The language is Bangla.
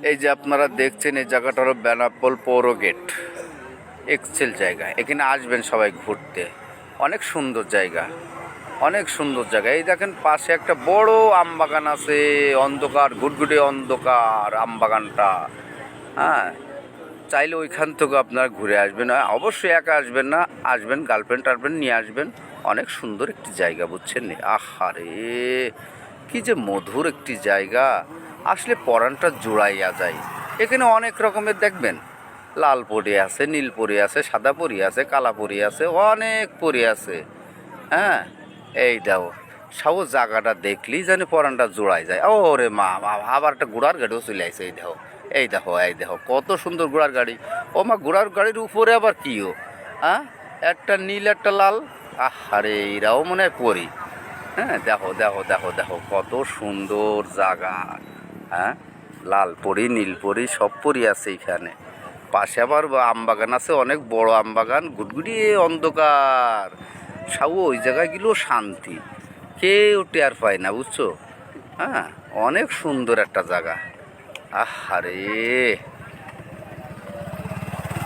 এই যে আপনারা দেখছেন এই জায়গাটা হলো বেনাপোল পৌর গেট। এক্সেল জায়গা, এখানে আসবেন সবাই ঘুরতে। অনেক সুন্দর জায়গা, অনেক সুন্দর জায়গা। এই দেখেন পাশে একটা বড় আম বাগান আছে, অন্ধকার ঘুটঘুটে অন্ধকার আম বাগানটা। হ্যাঁ, চাইলে ওইখান থেকে আপনারা ঘুরে আসবেন। অবশ্যই একা আসবেন না, আসবেন গার্লফ্রেন্ড টার্লফ্রেন্ড নিয়ে আসবেন। অনেক সুন্দর একটি জায়গা, বুঝছেন নি? আহারে, কি যে মধুর একটি জায়গা, আসলে পরাণটা জোড়াইয়া যায়। এখানে অনেক রকমের দেখবেন, লাল পরি আছে, নীল পরি আছে, সাদা পরি আছে, কালা পরি আছে, অনেক পরি আছে। হ্যাঁ, এই দেখো, সব জায়গাটা দেখলেই জানি পরাণটা জোড়াই যায়। ও রে মা, আবার একটা ঘোড়ার গাড়িও চলে আসে। এই দেখো, এই দেখো, এই দেখো, কত সুন্দর ঘোড়ার গাড়ি। ও মা, ঘোড়ার গাড়ির উপরে আবার কিও? হ্যাঁ, একটা নীল একটা লাল। আহারে, এরাও মনে হয় পরি। হ্যাঁ, দেখো দেখো দেখো দেখো, কত সুন্দর জায়গা। হ্যাঁ, লাল পরি, নীল পরি, সব পরি আছে এখানে। পাশে আবার আম বাগান আছে, অনেক বড় আম বাগান, গুটগুটিয়ে অন্ধকার। সব ওই জায়গায় গেলেও শান্তি, কেউ টের পায় না, বুঝছো? হ্যাঁ, অনেক সুন্দর একটা জায়গা। আহারে।